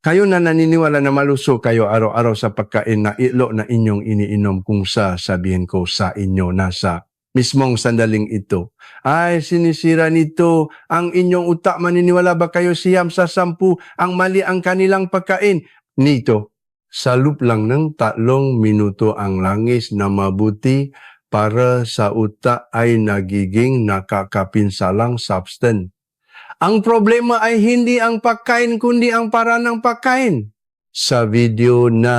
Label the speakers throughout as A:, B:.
A: Kayo na naniniwala na malusog kayo araw-araw sa pagkain na ilo na inyong iniinom kung sabihin ko sa inyo nasa mismong sandaling ito. Ay, sinisira nito ang inyong utak. Maniniwala ba kayo siyam sa 10 ang mali ang kanilang pagkain? Nito, sa loop lang ng 3 minuto ang langis na mabuti para sa utak ay nagiging nakakapinsalang substance. Ang problema ay hindi ang pagkain kundi ang paraan ng pagkain. Sa video na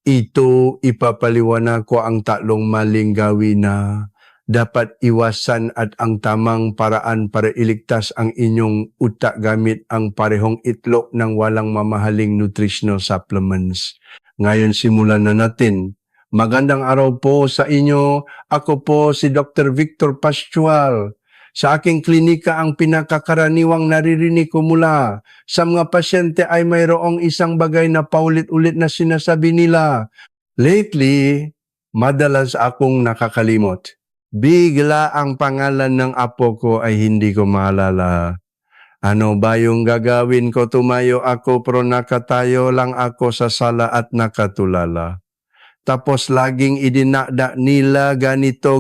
A: ito, ipapaliwanag ko ang 3 maling gawin na dapat iwasan at ang tamang paraan para iligtas ang inyong utak gamit ang parehong itlog ng walang mamahaling nutritional supplements. Ngayon simulan na natin. Magandang araw po sa inyo. Ako po si Dr. Victor Pascual. Sa aking klinika, ang pinakakaraniwang naririnig ko mula sa mga pasyente ay mayroong isang bagay na paulit-ulit na sinasabi nila. Lately, madalas akong nakakalimot. Bigla ang pangalan ng apo ko ay hindi ko maalala. Ano ba yung gagawin ko? Tumayo ako pero nakatayo lang ako sa sala at nakatulala. Tapos laging idinakda nila ganito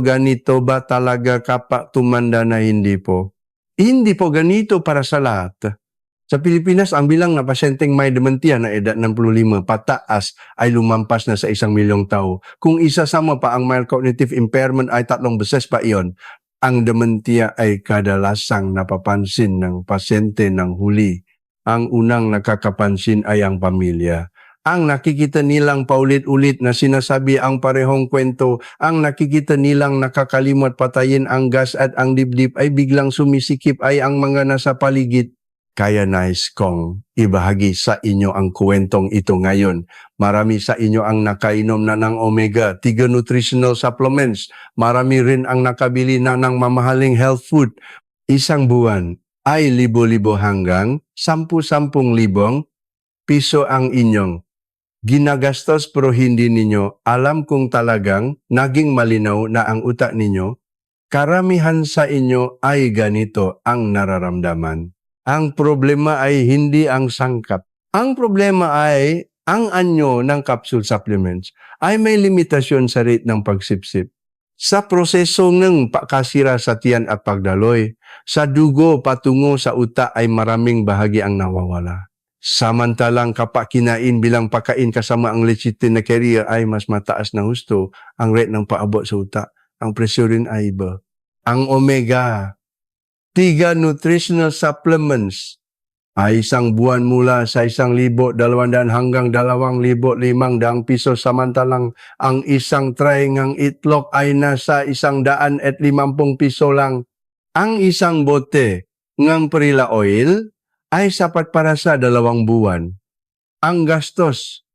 A: ba talaga kapak tumanda na hindi po. Hindi po ganito para sa lahat. Sa Pilipinas, ang bilang na pasyenteng may dementia na edad 65 pataas ay lumampas na sa 1,000,000 tao. Kung isasama pa ang mild cognitive impairment ay 3 beses pa iyon. Ang dementia ay kadalasang napapansin ng pasyente ng huli. Ang unang nakakapansin ay ang pamilya. Ang nakikita nilang paulit-ulit na sinasabi ang parehong kwento, ang nakikita nilang nakakalimot patayin ang gas at ang dibdib ay biglang sumisikip ay ang mga nasa paligid. Kaya nais kong ibahagi sa inyo ang kwentong ito ngayon. Marami sa inyo ang nakainom na ng omega-3 nutritional supplements. Marami rin ang nakabili na ng mamahaling health food. Isang buwan ay libo-libo hanggang 10,000 piso ang inyong ginagastos pero hindi ninyo alam kung talagang naging malinaw na ang utak ninyo. Karamihan sa inyo ay ganito ang nararamdaman. Ang problema ay hindi ang sangkap. Ang problema ay ang anyo ng capsule supplements ay may limitasyon sa rate ng pagsipsip. Sa proseso ng pagkasira sa tiyan at pagdaloy, sa dugo patungo sa utak ay maraming bahagi ang nawawala. Samantalang kapag kinain bilang pagkain kasama ang lecithin na carrier ay mas mataas na husto ang rate ng paabot sa utak. Ang presyo rin ay iba. Ang omega-3 nutritional supplements ay isang buwan mula sa 1,200 hanggang 2,500 piso samantalang ang isang tray ng itlog ay nasa 150 piso lang. Ang isang bote ng perilla oil ay sapat para sa 2 buwan. Ang gastos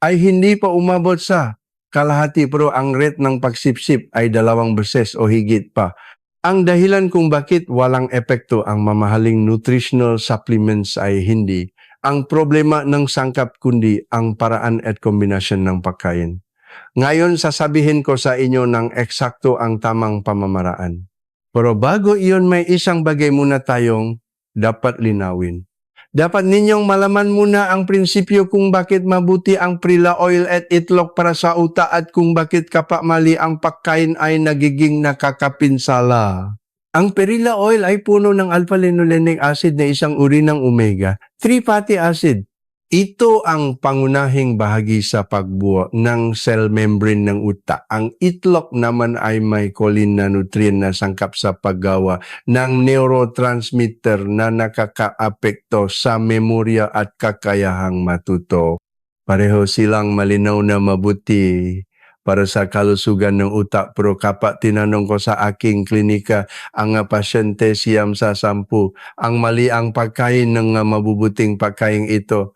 A: ay hindi pa umabot sa kalahati pero ang rate ng pagsipsip ay 2 beses o higit pa. Ang dahilan kung bakit walang epekto ang mamahaling nutritional supplements ay hindi ang problema ng sangkap kundi ang paraan at kombinasyon ng pagkain. Ngayon sasabihin ko sa inyo ng eksakto ang tamang pamamaraan. Pero bago iyon may isang bagay muna tayong dapat linawin. Dapat ninyong malaman muna ang prinsipyo kung bakit mabuti ang perilla oil at itlog para sa utak at kung bakit kapag mali ang pagkain ay nagiging nakakapinsala. Ang perilla oil ay puno ng alpha-linolenic acid na isang uri ng omega-3 fatty acid. Ito ang pangunahing bahagi sa pagbuo ng cell membrane ng utak. Ang itlog naman ay may choline na nutrient na sangkap sa paggawa ng neurotransmitter na nakakaapekto sa memorya at kakayahang matuto. Pareho silang malinaw na mabuti para sa kalusugan ng utak. Pero kapag tinanong ko sa aking klinika, ang pasyente siyam sa 10, ang mali ang pagkain ng mabubuting pagkain ito.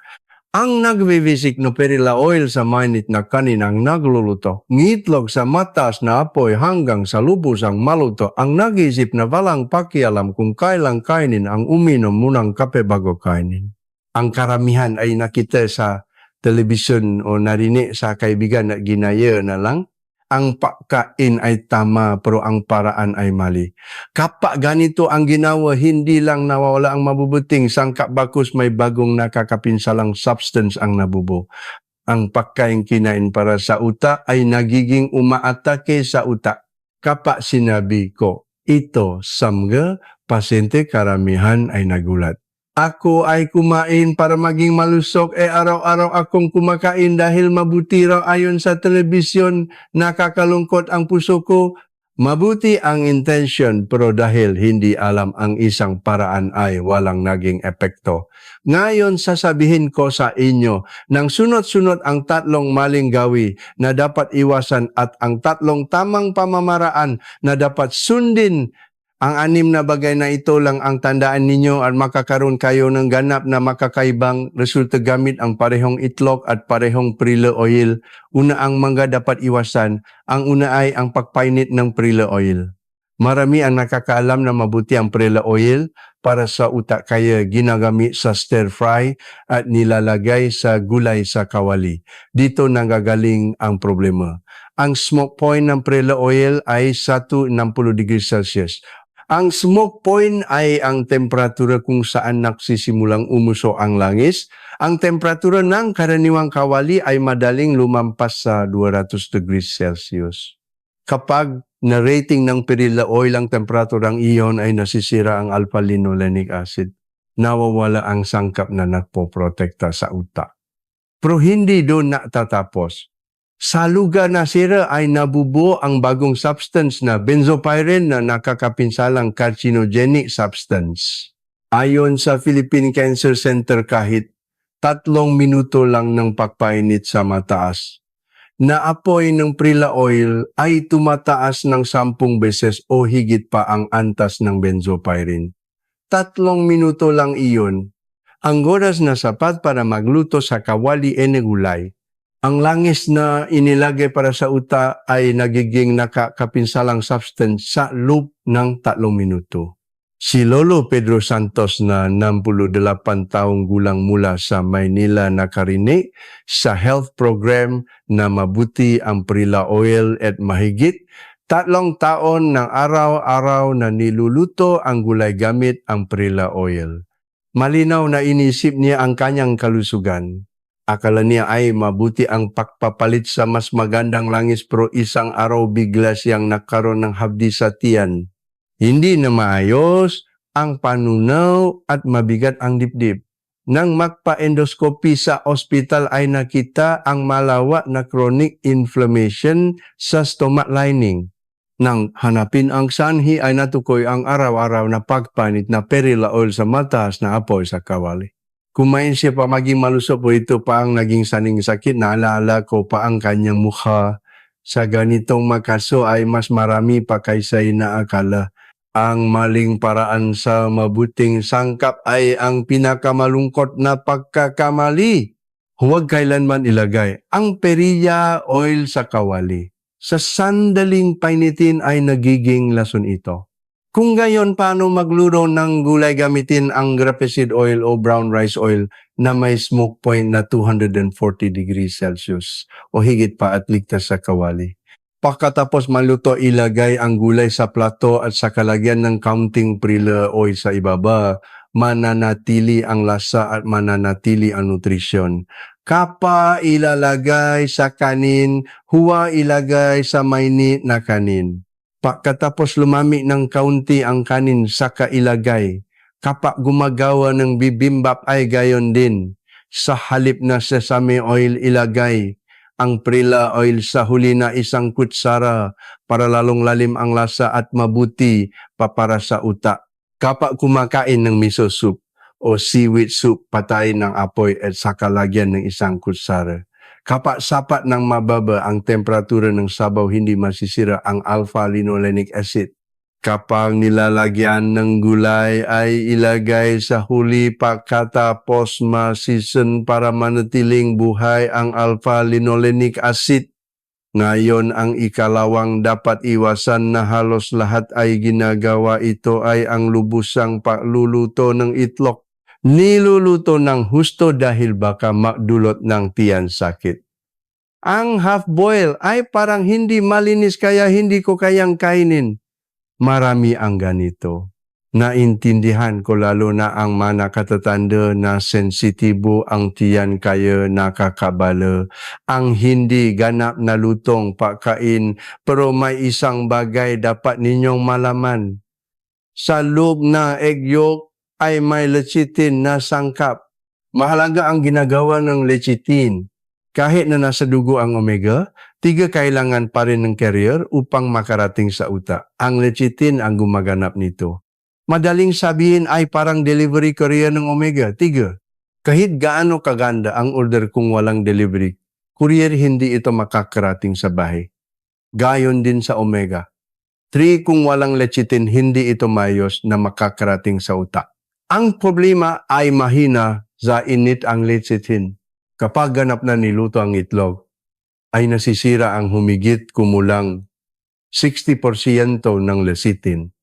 A: Ang nagvivisik no perilla oil sa mainit na kanin ang nagluluto, ngitlog sa mataas na apoy hanggang sa lubos ang maluto, ang nag-isip na walang pakialam kung kailang kainin ang uminom munang kape bago kainin. Ang karamihan ay nakita sa telebisyon o narinig sa kaibigan na ginaya na lang ang pagkain ay tama pero ang paraan ay mali. Kapag ganito ang ginawa, hindi lang nawawala ang mabubuting sangkap bakus, may bagong nakakapinsalang substance ang nabubo. Ang pagkain kinain para sa utak ay nagiging umaatake sa utak. Kapag sinabi ko, ito, samga, pasyente karamihan ay nagulat. Ako ay kumain para maging malusog, araw-araw akong kumakain dahil mabuti raw ayon sa telebisyon, nakakalungkot ang puso ko. Mabuti ang intention pero dahil hindi alam ang isang paraan ay walang naging epekto. Ngayon sasabihin ko sa inyo, nang sunod-sunod ang tatlong maling gawi na dapat iwasan at ang tatlong tamang pamamaraan na dapat sundin, ang 6 na bagay na ito lang ang tandaan ninyo at makakaroon kayo ng ganap na makakaibang resulta gamit ang parehong itlog at parehong Prila oil. Una ang mga dapat iwasan. Ang una ay ang pagpainit ng Prila oil. Marami ang nakakaalam na mabuti ang Prila oil para sa utak kaya ginagamit sa stir fry at nilalagay sa gulay sa kawali. Dito nanggagaling ang problema. Ang smoke point ng Prila oil ay 160 degrees Celsius. Ang smoke point ay ang temperatura kung saan nagsisimulang umuso ang langis. Ang temperatura ng karaniwang kawali ay madaling lumampas sa 200 degrees Celsius. Kapag na-rating ng perilla oil ang temperaturang iyon ay nasisira ang alpha-linolenic acid. Nawawala ang sangkap na nagpoprotekta sa utak. Pero hindi doon natatapos. Sa lugar na sira ay nabubuo ang bagong substance na benzopyrene na nakakapinsalang carcinogenic substance. Ayon sa Philippine Cancer Center, kahit 3 minuto lang ng pagpainit sa mataas na apoy ng Prila oil ay tumataas ng 10 beses o higit pa ang antas ng benzopyrene. 3 minuto lang iyon. Ang oras na sapat para magluto sa kawali ene gulay. Ang langis na inilagay para sa utak ay nagiging nakakapinsalang substance sa loob ng 3 minuto. Si Lolo Pedro Santos na 68 taong gulang mula sa Maynila nakarinig sa health program na mabuti ang Prila oil at mahigit 3 taon ng araw-araw na niluluto ang gulay gamit ang Prila oil. Malinaw na inisip niya ang kanyang kalusugan. Akala niya ay mabuti ang pagpapalit sa mas magandang langis pero isang araw bigla siyang nagkaroon ng habdi sa tiyan. Hindi na maayos ang panunaw at mabigat ang dibdib. Nang magpa-endoscopy sa ospital ay nakita ang malawak na chronic inflammation sa stomach lining. Nang hanapin ang sanhi ay natukoy ang araw-araw na pagpanit na perilla oil sa mataas na apoy sa kawali. Kumain siya pa maging malusog po, ito pa ang naging saning sakit. Naalala ko pa ang kanyang mukha. Sa ganitong makaso ay mas marami pa kaysa inaakala. Ang maling paraan sa mabuting sangkap ay ang pinakamalungkot na pagkakamali. Huwag kailanman ilagay ang perilla oil sa kawali. Sa sandaling painitin ay nagiging lason ito. Kung gayon, paano magluro ng gulay gamitin ang grapeseed oil o brown rice oil na may smoke point na 240 degrees Celsius o higit pa at ligtas sa kawali? Pagkatapos maluto, ilagay ang gulay sa plato at sa kalagyan ng kaunting Prila oil sa ibaba. Mananatili ang lasa at mananatili ang nutrisyon. Kapa ilalagay sa kanin, huwa ilagay sa mainit na kanin. Pagkatapos lumamig ng kaunti ang kanin, saka ilagay. Kapag gumagawa ng bibimbap ay gayon din. Sa halip na sesame oil, ilagay ang Prila oil sa huli na 1 kutsara para lalong lalim ang lasa at mabuti pa para sa utak. Kapag kumakain ng miso soup o seaweed soup, patayin ng apoy at saka lagyan ng 1 kutsara. Kapag sapat ng mababa ang temperatura ng sabaw, hindi masisira ang alpha-linolenic acid. Kapag nilalagyan ng gulay ay ilagay sa huli pagkatapos ma-season para manatiling buhay ang alpha-linolenic acid. Ngayon ang ikalawang dapat iwasan na halos lahat ay ginagawa, ito ay ang lubusang pagluluto ng itlog. Niluluto ng husto dahil baka magdulot ng tiyan sakit. Ang half-boil ay parang hindi malinis kaya hindi ko kayang kainin. Marami ang ganito. Naintindihan ko lalo na ang mga nakatatanda na sensitibo ang tiyan kaya nakakabala. Ang hindi ganap na lutong pagkain pero may isang bagay dapat ninyong malaman. Sa loob na egg yolk ay may lecithin na sangkap. Mahalaga ang ginagawa ng lecithin. Kahit na nasa dugo ang omega, 3 kailangan pa rin ng carrier upang makarating sa utak. Ang lecithin ang gumaganap nito. Madaling sabihin ay parang delivery courier ng omega, 3. Kahit gaano kaganda ang order kung walang delivery, courier hindi ito makakarating sa bahay. Gayon din sa omega. 3 kung walang lecithin, hindi ito mayos na makakarating sa utak. Ang problema ay mahina sa init ang lecithin. Kapag ganap na niluto ang itlog, ay nasisira ang humigit kumulang 60% ng lecithin.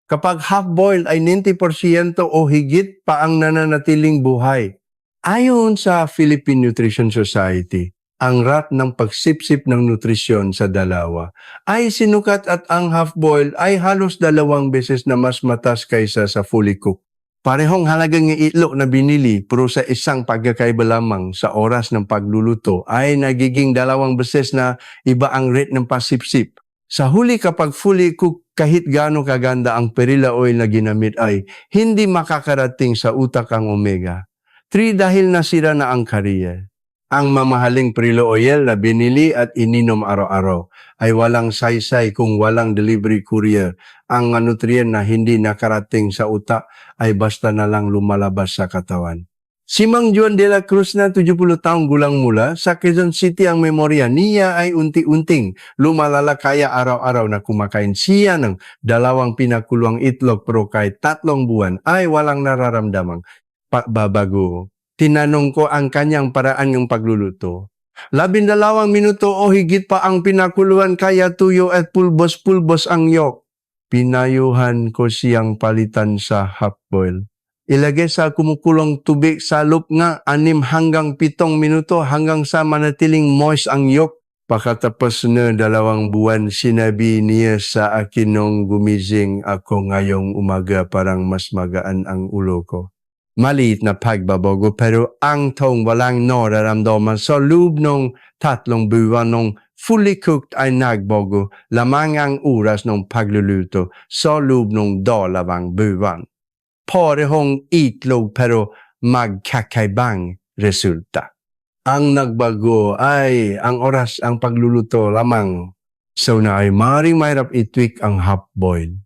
A: Kapag half-boiled ay 90% o higit pa ang nananatiling buhay. Ayon sa Philippine Nutrition Society, ang rat ng pagsipsip ng nutrisyon sa dalawa ay sinukat at ang half-boiled ay halos 2 beses na mas matas kaysa sa fully cooked. Parehong halagang itlog na binili pero sa isang pagkakaiba lamang sa oras ng pagluluto ay nagiging 2 beses na iba ang rate ng pasipsip. Sa huli kapag fully cooked, kahit gaano kaganda ang perilla oil na ginamit ay hindi makakarating sa utak ang omega. 3 dahil nasira na ang carrier. Ang mamahaling perilla oil na binili at ininom araw-araw ay walang saysay kung walang delivery courier. Ang nutrient na hindi nakarating sa utak ay basta na lang lumalabas sa katawan. Si Mang Juan de la Cruz na 70 taong gulang mula sa Quezon City ang memorya niya ay unti-unting lumalala kaya araw-araw na kumakain siya ng 2 pinakulong itlog pero kahit 3 buwan ay walang nararamdamang pagbabago. Tinanong ko ang kanyang paraan ng pagluluto. 12 minuto o higit pa ang pinakuluan kaya tuyo at pulbos-pulbos ang yolk. Pinayuhan ko siyang palitan sa half-boil. Ilagay sa kumukulong tubig sa loob nga 6 hanggang 7 minuto hanggang sa manatiling moist ang yolk. Pagkatapos na 2 buwan, sinabi niya sa akin nung gumising ako ngayong umaga parang mas magaan ang ulo ko. Maliit na pagbabago pero ang tong walang nararamdaman sa loob ng 3 buwan nung fully cooked ay nagbago lamang ang oras ng pagluluto sa loob ng 2 buwan. Parehong itlog pero magkakaibang resulta. Ang nagbago ay ang oras ang pagluluto lamang. So na ay maaaring mahirap i-tweak ang half-boiled.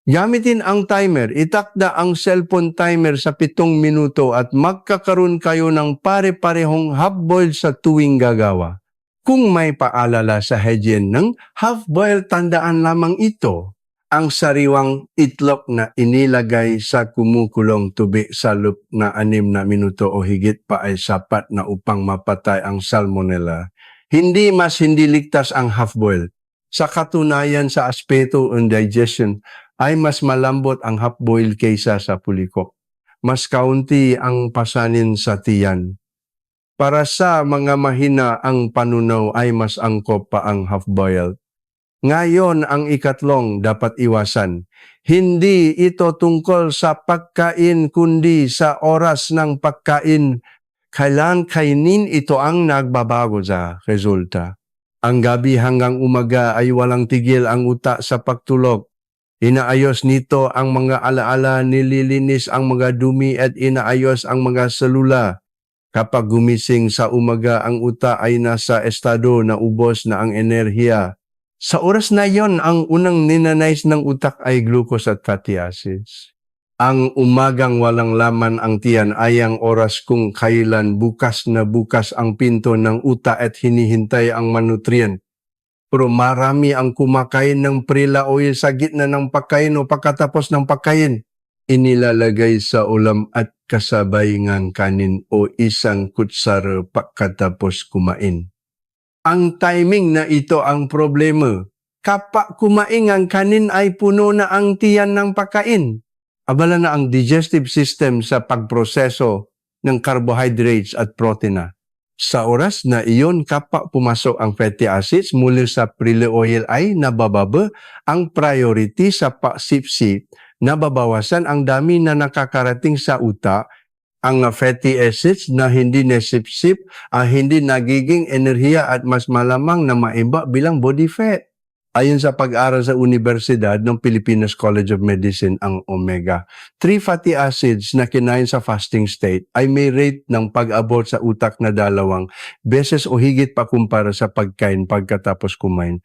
A: Gamitin ang timer, itakda ang cellphone timer sa 7 minuto at magkakaroon kayo ng pare-parehong half-boiled sa tuwing gagawa. Kung may paalala sa hygiene ng half-boiled, tandaan lamang ito. Ang sariwang itlog na inilagay sa kumukulong tubig sa loob na 6 na minuto o higit pa ay sapat na upang mapatay ang salmonella. Hindi ligtas ang half-boiled. Sa katunayan sa aspeto ng digestion ay mas malambot ang half-boiled kaysa sa fully cooked. Mas kaunti ang pasanin sa tiyan. Para sa mga mahina ang panunaw ay mas angkop pa ang half-boiled. Ngayon ang ikatlong dapat iwasan. Hindi ito tungkol sa pagkain kundi sa oras ng pagkain. Kailan kainin ito ang nagbabago sa resulta. Ang gabi hanggang umaga ay walang tigil ang utak sa pagtulog. Inaayos nito ang mga alaala, nililinis ang mga dumi at inaayos ang mga selula. Kapag gumising sa umaga ang utak ay nasa estado na ubos na ang enerhiya. Sa oras na yon, ang unang ninanais ng utak ay glucose at fatty acids. Ang umagang walang laman ang tiyan ay ang oras kung kailan bukas na bukas ang pinto ng utak at hinihintay ang manutrient. Pero marami ang kumakain ng perilla oil sa gitna ng pagkain o pagkatapos ng pagkain. Inilalagay sa ulam at kasabay ngang kanin o isang kutsara pagkatapos kumain. Ang timing na ito ang problema. Kapag kumain ang kanin ay puno na ang tiyan ng pagkain. Abala na ang digestive system sa pagproseso ng carbohydrates at protein. Sa oras na iyon kapag pumasok ang fatty acids mula sa krill oil ay nabababa, ang priority sa pagsipsip, nababawasan ang dami na nakakarating sa utak, ang fatty acids na hindi nasipsip, hindi nagiging enerhiya at mas malamang na maiba bilang body fat. Ayon sa pag-aaral sa Universidad ng Philippines College of Medicine, ang omega-3 fatty acids na kinain sa fasting state ay may rate ng pag-abot sa utak na 2 beses o higit pa kumpara sa pagkain pagkatapos kumain.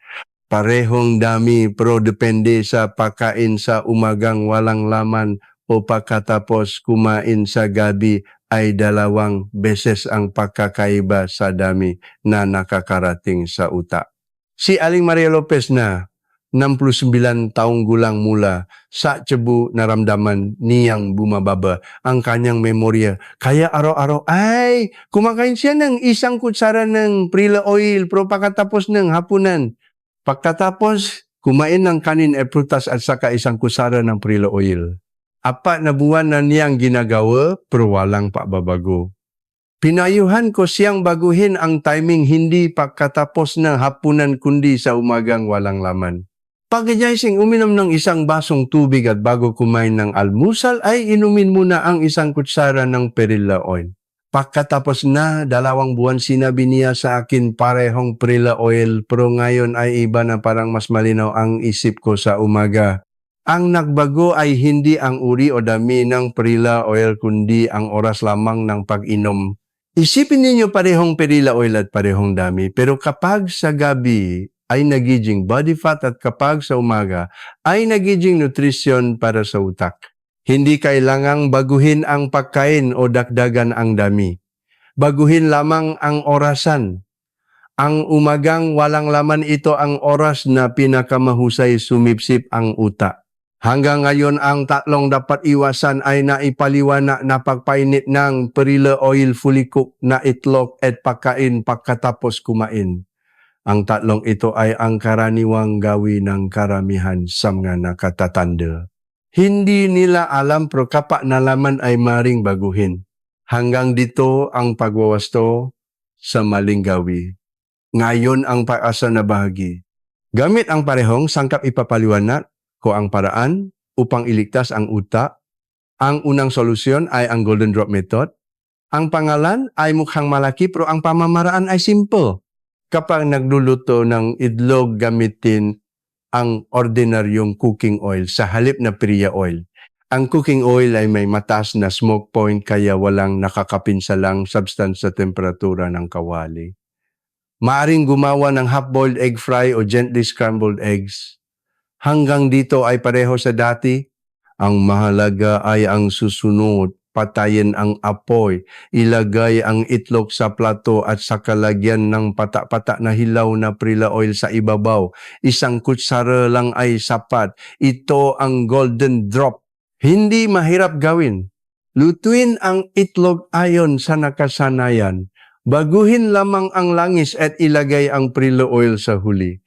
A: Parehong dami pero depende sa pagkain sa umagang walang laman o pagkatapos kumain sa gabi ay 2 beses ang pagkakaiba sa dami na nakakarating sa utak. Si Aling Maria Lopez na 69 taong gulang mula sa Cebu naramdaman niyang bumababa ang kanyang memorya. Kaya araw-araw ay kumakain siya ng 1 kutsara ng krill oil pero pagkatapos ng hapunan. Pagkatapos kumain ng kanin at prutas at saka 1 kutsara ng krill oil. 4 na buwan na niyang ginagawa pero walang pagbabago. Pinayuhan ko siyang baguhin ang timing hindi pagkatapos ng hapunan kundi sa umagang walang laman. Pagkagising, uminom ng 1 basong tubig at bago kumain ng almusal ay inumin muna ang 1 kutsara ng perilla oil. Pagkatapos na 2 buwan sinabi niya sa akin parehong perilla oil pero ngayon ay iba na parang mas malinaw ang isip ko sa umaga. Ang nagbago ay hindi ang uri o dami ng perilla oil kundi ang oras lamang ng pag-inom. Isipin ninyo parehong perilla oil at parehong dami, pero kapag sa gabi ay nagiging body fat at kapag sa umaga ay nagiging nutrition para sa utak. Hindi kailangang baguhin ang pagkain o dagdagan ang dami. Baguhin lamang ang orasan. Ang umagang walang laman ito ang oras na pinakamahusay sumipsip ang utak. Hanggang ngayon ang 3 dapat iwasan ay naipaliwanag na pagpainit ng perilla oil, fully cooked na itlog at pagkain pagkatapos kumain. Ang 3 ito ay ang karaniwang gawin ng karamihan sa mga nakatatanda. Hindi nila alam pero kapag nalaman ay maring baguhin. Hanggang dito ang pagwawasto sa maling gawi. Ngayon ang pag-asa na bahagi. Gamit ang parehong sangkap ipapaliwanag ko ang paraan upang iligtas ang utak. Ang unang solusyon ay ang Golden Drop Method. Ang pangalan ay mukhang malaki pero ang pamamaraan ay simple. Kapag nagluluto ng itlog, gamitin ang ordinaryong cooking oil sa halip na priya oil. Ang cooking oil ay may mataas na smoke point kaya walang nakakapinsalang substance sa temperatura ng kawali. Maaring gumawa ng half-boiled egg fry o gently scrambled eggs. Hanggang dito ay pareho sa dati. Ang mahalaga ay ang susunod. Patayin ang apoy, ilagay ang itlog sa plato at saka lagyan ng patak-patak na hilaw na perilla oil sa ibabaw. 1 kutsara lang ay sapat. Ito ang golden drop. Hindi mahirap gawin. Lutuin ang itlog ayon sa nakasanayan. Baguhin lamang ang langis at ilagay ang perilla oil sa huli.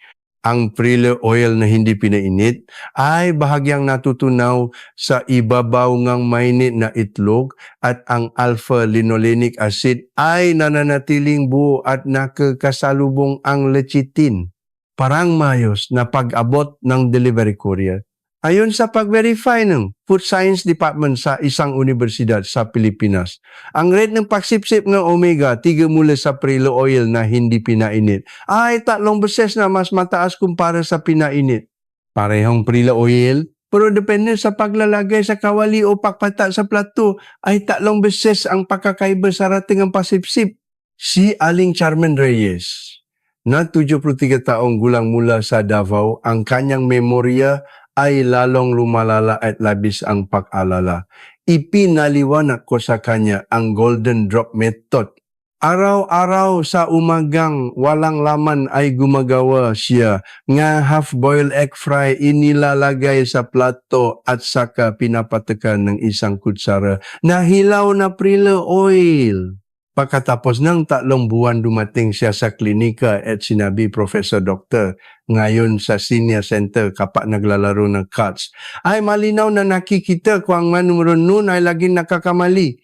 A: Ang perilla oil na hindi pinainit ay bahagyang natutunaw sa ibabaw ng mainit na itlog at ang alpha-linolenic acid ay nananatiling buo at nakakasalubong ang lecithin. Parang mayos na pag-abot ng delivery courier. Ayon sa pag-verify ng Food Science Department sa isang universidad sa Pilipinas, ang rate ng pagsipsip ng omega 3 mula sa perilla oil na hindi pinainit ay 3 beses na mas mataas kumpara sa pinainit. Parehong perilla oil, pero depende sa paglalagay sa kawali o pagpata sa plato ay 3 beses ang pagkakaiba sa rating ng pasipsip. Si Aling Charmen Reyes, na 73 taong gulang mula sa Davao, ang kanyang memorya ay lalong lumalala at labis ang pag-alala. Ipinaliwanag ko sa kanya ang Golden Drop Method. Araw-araw sa umagang walang laman ay gumagawa siya nga half-boiled egg fry inilalagay sa plato at saka pinapatakan ng 1 kutsara na hilaw na perilla oil. Pagkatapos ng 3 buwan dumating siya sa klinika at sinabi, Professor Doctor, ngayon sa senior center kapag naglalaro ng cards, ay malinaw na nakikita ko ang manumero noon ay laging nakakamali.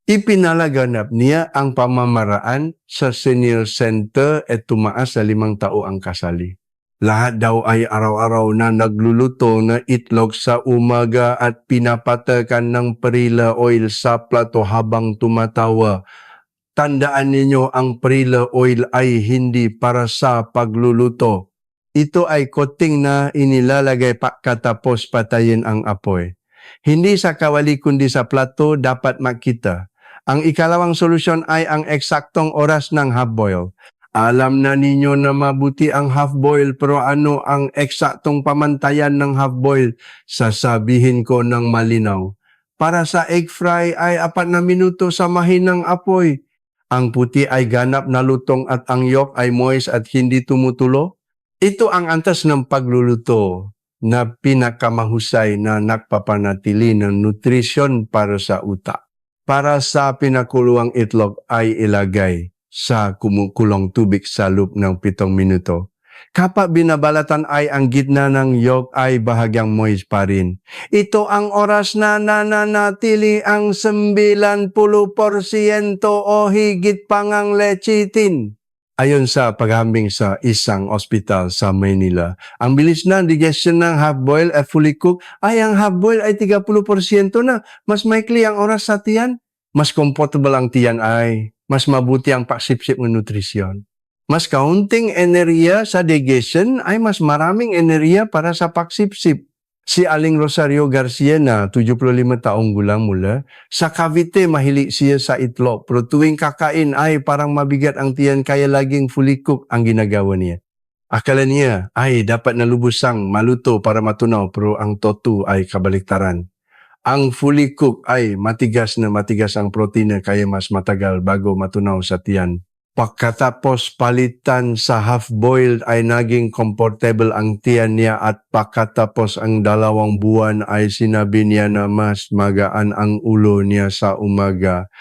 A: Ipinalaganap niya ang pamamaraan sa senior center at tumaas sa 5 tao ang kasali. Lahat daw ay araw-araw na nagluluto na itlog sa umaga at pinapatakan ng perilla oil sa plato habang tumatawa. Tandaan ninyo, ang perilla oil ay hindi para sa pagluluto. Ito ay coating na inilalagay pagkatapos patayin ang apoy. Hindi sa kawali kundi sa plato dapat makita. Ang ikalawang solusyon ay ang eksaktong oras ng half-boil. Alam na ninyo na mabuti ang half-boil, pero ano ang eksaktong pamantayan ng half-boil? Sasabihin ko ng malinaw. Para sa egg fry ay 4 na minuto sa mahinang apoy. Ang puti ay ganap na lutong at ang yolk ay moist at hindi tumutulo. Ito ang antas ng pagluluto na pinakamahusay na nagpapanatili ng nutrisyon para sa utak. Para sa pinakuluang itlog ay ilagay sa kumukulong tubig sa loob ng 7 minuto. Kapag binabalatan ay ang gitna ng yolk ay bahagyang moist pa rin. Ito ang oras na nananatili ang 90% o higit pa ngang lecithin. Ayon sa paghambing sa isang ospital sa Manila, ang bilis ng digestion ng half-boil at fully cooked ay ang half-boil ay 30% na. Mas maikli ang oras sa tiyan, mas comfortable ang tiyan ay mas mabuti ang pagsipsip ng nutrisyon. Mas kaunting enerhiya sa digestion ay mas maraming enerhiya para sa pagsipsip. Si Aling Rosario Garcia na 75 taong gulang mula, sa Cavite mahilig siya sa itlog, pero tuwing kakain ay parang mabigat ang tiyan kaya laging fully cooked ang ginagawa niya. Akala niya ay dapat nalubusang maluto para matunaw, pero ang totoo ay kabaliktaran. Ang fully cooked ay matigas ang protina kaya mas matagal bago matunaw sa tiyan. Pagkatapos palitan sa half-boiled ay naging comfortable ang tiyan niya at pagkatapos ang 2 buwan ay sinabi niya na mas magaan ang ulo niya sa umaga.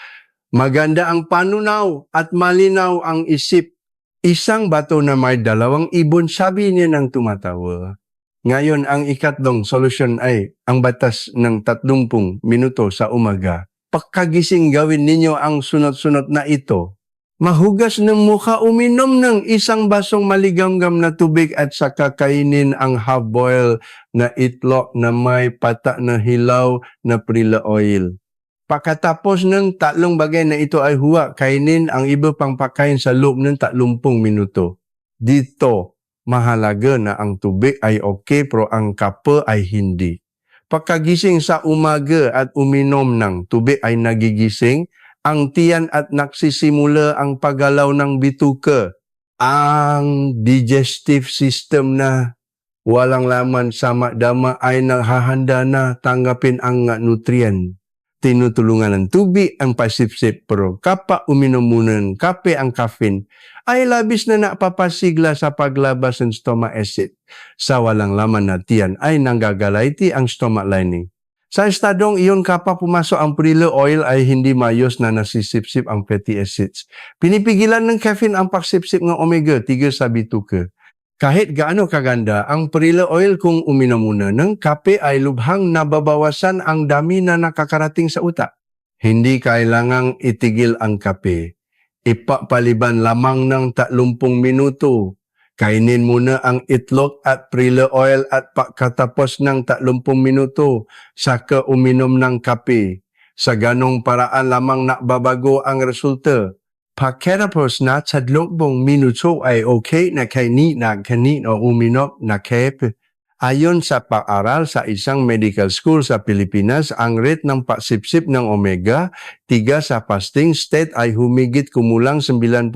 A: Maganda ang panunaw at malinaw ang isip. Isang bato na may 2 ibon, sabi niya nang tumatawa. Ngayon, ang ikatlong solusyon ay ang batas ng 30 minuto sa umaga. Pagkagising gawin ninyo ang sunod-sunod na ito. Mahugas ng mukha, uminom ng 1 basong maligamgam na tubig at saka kainin ang half-boil na itlog na may pata na hilaw na perilla oil. Pagkatapos ng 3 bagay na ito ay huwa, kainin ang iba pang pagkain sa loob ng 30 minuto. Dito, mahalaga na ang tubig ay okay pero ang kape ay hindi. Pagkagising sa umaga at uminom ng tubig ay nagigising ang tiyan at nagsisimula ang paggalaw ng bituka. Ang digestive system na walang laman sa dama ay naghahanda na tanggapin ang nutrient. Tinutulungan ng tubig ang pasipsip, pero kapag uminom muna ng kape ang caffeine, ay labis na napapasigla sa paglabas ng stomach acid. Sa walang laman na tiyan ay nanggagalayti ang stomach lining. Sa estadong iyon, kapag pumasok ang perilla oil ay hindi mayos na nasisipsip ang fatty acids. Pinipigilan ng caffeine ang pagsipsip ng omega-3 sa bituka. Kahit gaano kaganda ang perilla oil kung uminom muna ng kape ay lubhang nababawasan ang dami na nakakarating sa utak. Hindi kailangang itigil ang kape. Ipapaliban lamang ng 30 minuto. Kainin muna ang itlog at perilla oil at pagkatapos ng 30 minuto, saka uminom ng kape. Sa ganong paraan lamang nababago ang resulta. Pagkatapos na 30 minuto ay okay na kainin o uminom na kape. Ayon sa pag-aral sa isang medical school sa Pilipinas, ang rate ng pagsipsip ng omega-3 sa fasting state ay humigit kumulang 90%,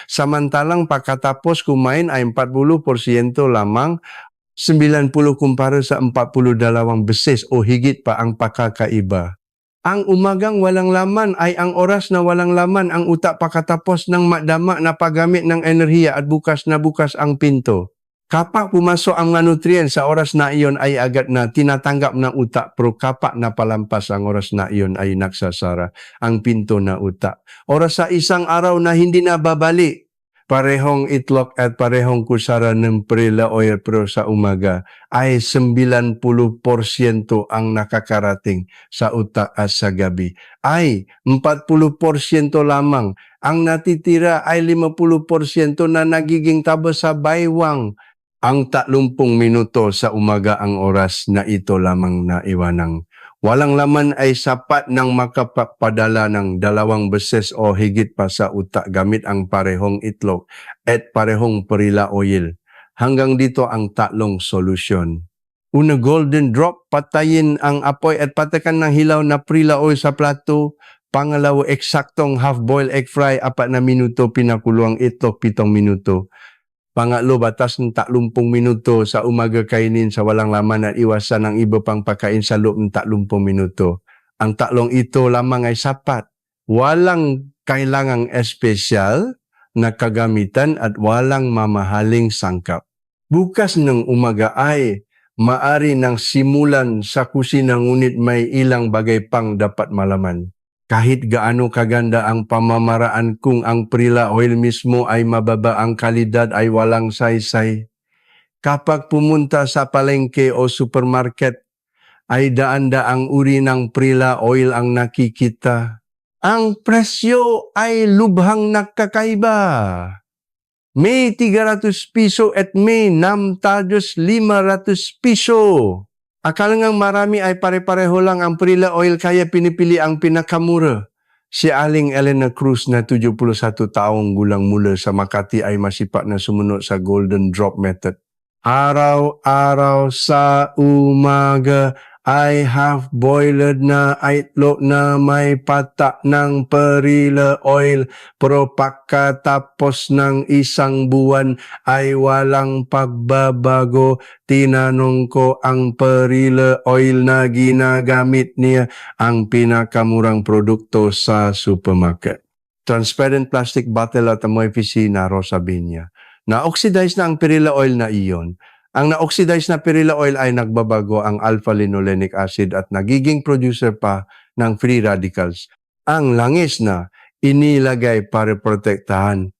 A: samantalang pagkatapos kumain ay 40% lamang, 90 kumpara sa 42 beses o higit pa ang pagkakaiba. Ang umagang walang laman ay ang oras na walang laman ang utak pagkatapos ng madama na paggamit ng enerhiya at bukas na bukas ang pinto. Kapag pumasok ang mga nutrient sa oras na iyon ay agad na tinatanggap ng utak, pero kapag napalampas ang oras na iyon ay nagsasara ang pinto na utak. Oras sa isang araw na hindi na babalik. parehong itlog at parehong kusara ng perilla oil pero sa umaga ay 90% ang nakakarating sa utak at sa gabi. Ay 40% lamang. Ang natitira ay 50% na nagiging tabo sa baywang. Ang 30 minuto sa umaga ang oras na ito lamang na iwanang. Walang laman ay sapat ng makapapadala ng 2 beses o higit pa sa utak gamit ang parehong itlog at parehong perilla oil. Hanggang dito ang 3 solusyon. Una, golden drop, patayin ang apoy at patakan ng hilaw na perilla oil sa plato. Pangalawa, eksaktong half-boiled egg fry, 4 na minuto, pinakulo ang itlog, 7 minuto. Pangatlo, batas ng 30 minuto sa umaga kainin sa walang laman at iwasan ang iba pang pagkain sa loob ng 30 minuto. Ang 3 ito lamang ay sapat. Walang kailangang espesyal na kagamitan at walang mamahaling sangkap. Bukas ng umaga ay maari nang simulan sa kusina ngunit may ilang bagay pang dapat malaman. Kahit gaano kaganda ang pamamaraan kung ang perilla oil mismo ay mababa ang kalidad ay walang saysay. Kapag pumunta sa palengke o supermarket, ay daan-daang uri ng perilla oil ang nakikita. Ang presyo ay lubhang nakakaiba. May 300 piso at may 600 piso. Akala ngang marami ay pare-pareho lang ang perilla oil kaya pinipili ang pinakamura. Si Aling Elena Cruz na 71 taong gulang mula sa Makati ay masipak na sumunod sa golden drop method. Araw-araw sa umaga ay half-boiled na itlog na may patak ng perilla oil pero pagkatapos ng 1 buwan ay walang pagbabago. Tinanong ko ang perilla oil na ginagamit niya, ang pinakamurang produkto sa supermarket. Transparent plastic bottle at amoy pisina, sabi niya. Na-oxidize na ang perilla oil na iyon. Ang na-oxidize na perilla oil ay nagbabago ang alpha-linolenic acid at nagiging producer pa ng free radicals. Ang langis na inilagay para protektahan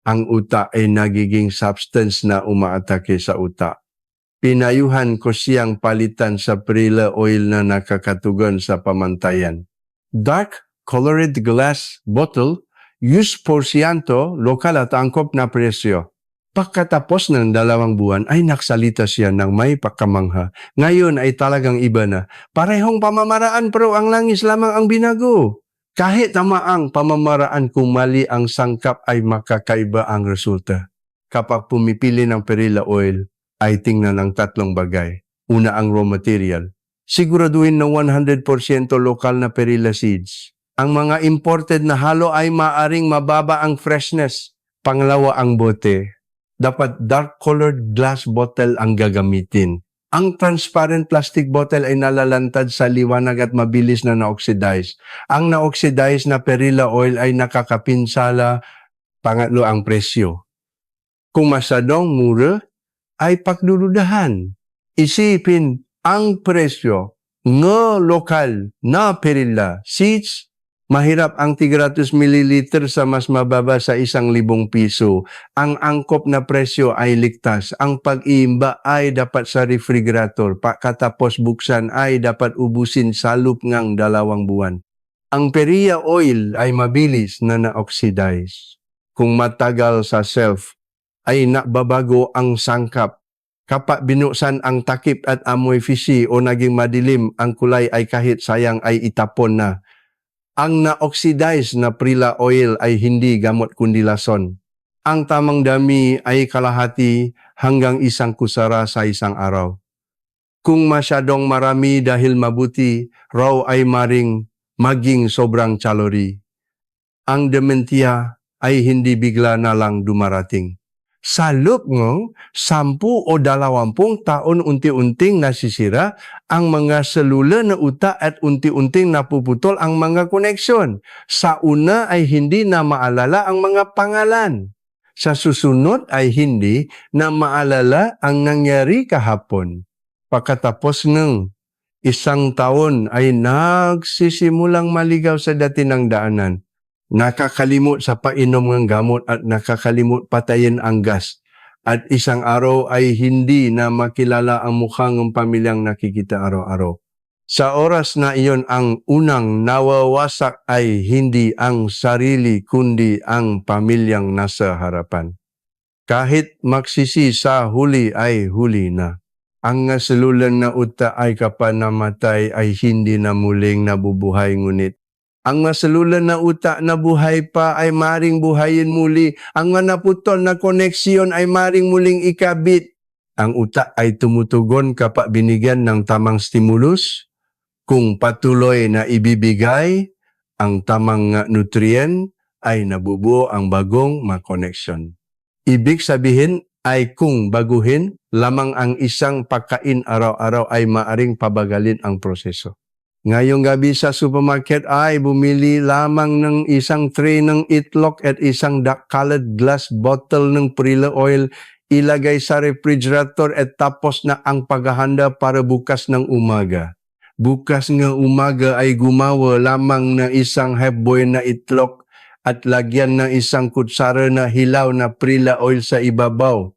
A: ang utak ay nagiging substance na umaatake sa utak. Pinayuhan ko siyang palitan sa perilla oil na nakakatugon sa pamantayan. Dark colored glass bottle, use porsyento, lokal at angkop na presyo. Pagkatapos ng 2 buwan ay naksalita siya ng may pagkamangha. Ngayon ay talagang iba na. Parehong pamamaraan pero ang langis lamang ang binago. Kahit tama ang pamamaraan kung mali ang sangkap ay makakaiba ang resulta. Kapag pumipili ng perilla oil, ay tingnan ang 3 bagay. Una, ang raw material. Siguraduhin na 100% lokal na perilla seeds. Ang mga imported na halo ay maaring mababa ang freshness. Pangalawa, ang bote. Dapat dark-colored glass bottle ang gagamitin. Ang transparent plastic bottle ay nalalantad sa liwanag at mabilis na na-oxidize. Ang na-oxidize na perilla oil ay nakakapinsala. Pangatlo, ang presyo. Kung masyadong mura, ay pagdududahan. Isipin ang presyo ng lokal na perilla seeds. Mahirap ang 300 ml sa mas mababa sa 1,000 piso. Ang angkop na presyo ay ligtas. Ang pag-iimba ay dapat sa refrigerator. Pagkatapos buksan ay dapat ubusin sa loob ng 2 buwan. Ang perilla oil ay mabilis na na-oxidize. Kung matagal sa shelf, ay nababago ang sangkap. Kapag binuksan ang takip at amoy fishy o naging madilim, ang kulay ay kahit sayang ay itapon na. Ang na-oxidize na perilla oil ay hindi gamot kundi lason. Ang tamang dami ay kalahati hanggang 1 kusara sa 1 araw. Kung masyadong marami dahil mabuti, raw ay maring maging sobrang calorie. Ang dementia ay hindi bigla na lang dumarating. Sa loob ng 10 o 20 taon unti-unting nasisira ang mga selula na utak at unti-unting napuputol ang mga koneksyon. Sa una ay hindi na maalala ang mga pangalan. Sa susunod ay hindi na maalala ang nangyari kahapon. Pagkatapos ng 1 taon ay nagsisimulang maligaw sa dati ng daanan. nakakalimot sa painom ng gamot at nakakalimot patayin ang gas. At isang araw ay hindi na makilala ang mukha ng pamilyang nakikita araw-araw. Sa oras na iyon, ang unang nawawasak ay hindi ang sarili kundi ang pamilyang nasa harapan. Kahit magsisi sa huli ay huli na. Ang nasululan na uta ay kapag namatay ay hindi na muling nabubuhay, ngunit ang masululan na uta na buhay pa ay maring buhayin muli. Ang manaputol na koneksyon ay maring muling ikabit. Ang uta ay tumutugon kapag binigyan ng tamang stimulus. Kung patuloy na ibibigay ang tamang nutrient, ay nabubuo ang bagong makoneksyon. Ibig sabihin ay kung baguhin, lamang ang isang pagkain araw-araw ay maaring pabagalin ang proseso. Ngayong gabi sa supermarket ay bumili lamang ng isang tray ng itlog at isang dark-colored glass bottle ng Perilla oil, ilagay sa refrigerator at tapos na ang paghahanda para bukas ng umaga. Bukas ng umaga ay gumawa lamang ng isang half-boiled na itlog at lagyan ng isang kutsara na hilaw na Perilla oil sa ibabaw.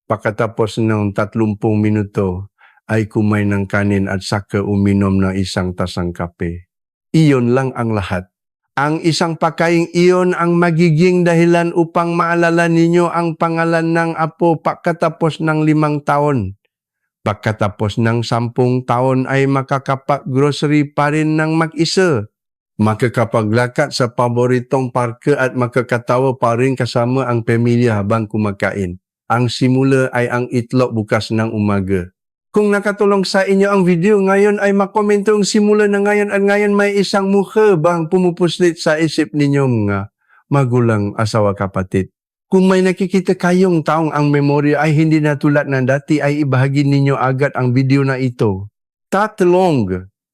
A: Pagkatapos ng 30 minuto, ay kumain ng kanin at saka uminom ng isang tasang kape. Iyon lang ang lahat. Ang isang pagkain iyon ang magiging dahilan upang maalala ninyo ang pangalan ng apo pagkatapos ng 5 taon. Pagkatapos ng 10 taon ay makakapag-grocery pa rin ng mag-isa. Makakapaglakat sa paboritong parke at makakatawa pa rin kasama ang pamilya habang kumakain. Ang simula ay ang itlog bukas ng umaga. Kung nakatulong sa inyo ang video ngayon ay makomento ang simula na ngayon at ngayon may isang mukha bang pumupuslit sa isip ninyong magulang, asawa, kapatid. Kung may nakikita kayong taong ang memorya ay hindi na tulad ng dati ay ibahagi ninyo agad ang video na ito. 3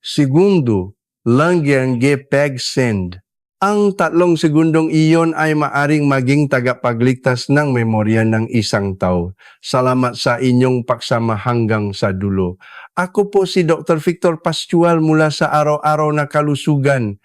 A: segundo lang yan pag send. Ang 3 segundong iyon ay maaring maging tagapagligtas ng memorya ng isang tao. Salamat sa inyong pagsama hanggang sa dulo. Ako po si Dr. Victor Pastual mula sa Araw-Araw na Kalusugan.